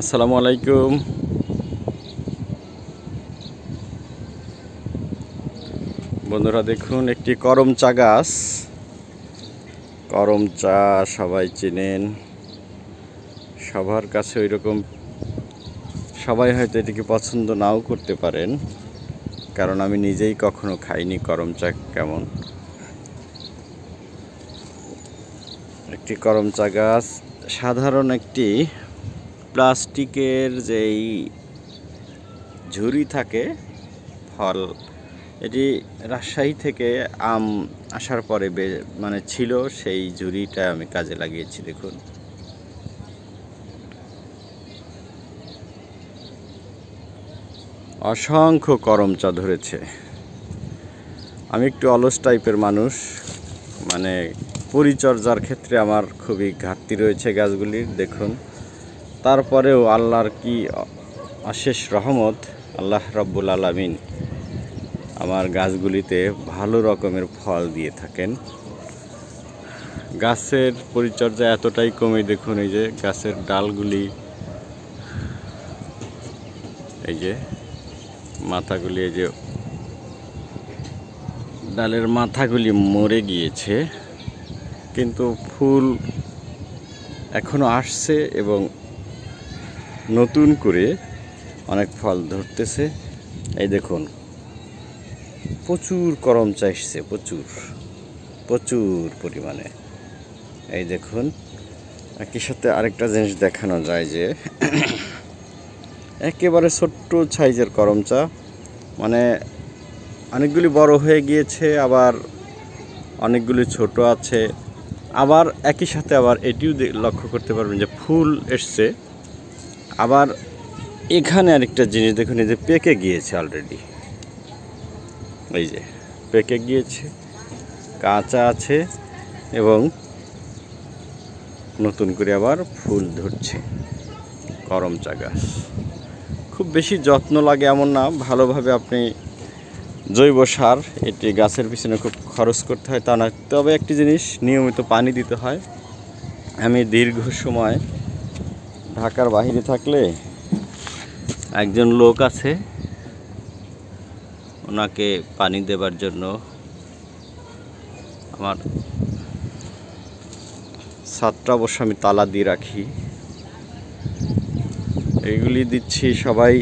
আসসালামু আলাইকুম বন্ধুরা, দেখুন একটি করম চা গাছ। করম চা সবাই চেনেন, সবার কাছে ওই রকম সবাই হয়তো এটিকে পছন্দ নাও করতে পারেন, কারণ আমি নিজেই কখনো খাইনি করম চা কেমন। একটি করম চা গাছ সাধারণ একটি প্লাস্টিকের যেই ঝুড়ি থাকে ফল, এটি রাজশাহী থেকে আম আসার পরে ছিল, সেই ঝুড়িটা আমি কাজে লাগিয়েছি। দেখুন, অসংখ্য করম চা ধরেছে। আমি একটু অলস টাইপের মানুষ, পরিচর্যার ক্ষেত্রে আমার খুবই ঘাটতি রয়েছে গাছগুলির। দেখুন, তারপরেও আল্লাহর কি অশেষ রহমত, আল্লাহ রাব্বুল আলামিন আমার গাছগুলিতে ভালো রকমের ফল দিয়ে থাকেন। গাছের পরিচর্যা এতটাই কমে, দেখুন এই যে গাছের ডালগুলি, এই যে মাথাগুলি, এই যে ডালের মাথাগুলি মরে গিয়েছে, কিন্তু ফুল এখনো আসছে এবং নতুন করে অনেক ফল ধরতেছে। এই দেখুন, প্রচুর করম চা এসছে, প্রচুর পরিমাণে। এই দেখুন, একই সাথে আরেকটা জিনিস দেখানো যায় যে একেবারে ছোট্ট সাইজের করম চা, অনেকগুলি বড় হয়ে গিয়েছে, আবার অনেকগুলি ছোট আছে। আবার একই সাথে আবার এটিও লক্ষ্য করতে পারবেন যে ফুল এসছে। আবার এখানে আরেকটা জিনিস দেখুন, এই যে পেকে গিয়েছে অলরেডি, এই যে পেকে গিয়েছে, কাঁচা আছে এবং নতুন করে আবার ফুল ধরছে। করম চা গাছ খুব বেশি যত্ন লাগে এমন না, ভালোভাবে আপনি জৈব সার এটি গাছের পিছনে খুব খরচ করতে হয় তা না, তবে একটি জিনিস, নিয়মিত পানি দিতে হয়। আমি দীর্ঘ সময় ঢাকার বাইরে থাকলে একজন লোক আছে, ওনাকে পানি দেবার জন্য আমার ছাদটা অবশ্য আমি তালা দিয়ে রাখি। এইগুলি দিচ্ছি সবাই,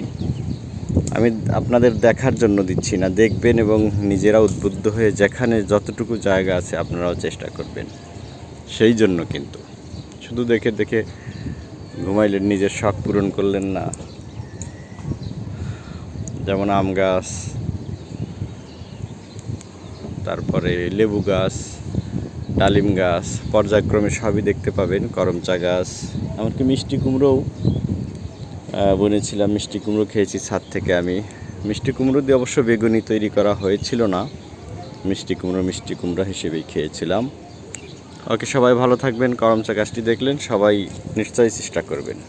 আমি আপনাদের দেখার জন্য দিচ্ছি না, দেখবেন এবং নিজেরা উদ্বুদ্ধ হয়ে যেখানে যতটুকু জায়গা আছে আপনারাও চেষ্টা করবেন সেই জন্য। কিন্তু শুধু দেখে দেখে ঘুমাইলেন, নিজের শখ পূরণ করলেন না। যেমন আম গাছ, তারপরে লেবু গাছ, ডালিম গাছ, পর্যায়ক্রমে সবই দেখতে পাবেন। করম চা গাছ, এমনকি মিষ্টি কুমড়োও বুনেছিলাম, মিষ্টি কুমড়ো খেয়েছি ছাদ থেকে আমি। মিষ্টি কুমড়ো দিয়ে অবশ্য বেগুনি তৈরি করা হয়েছিল না, মিষ্টি কুমড়ো হিসেবেই খেয়েছিলাম। ওকে, সবাই ভালো থাকবেন। করম চা গাছটি দেখলেন, সবাই নিশ্চয়ই চেষ্টা করবেন।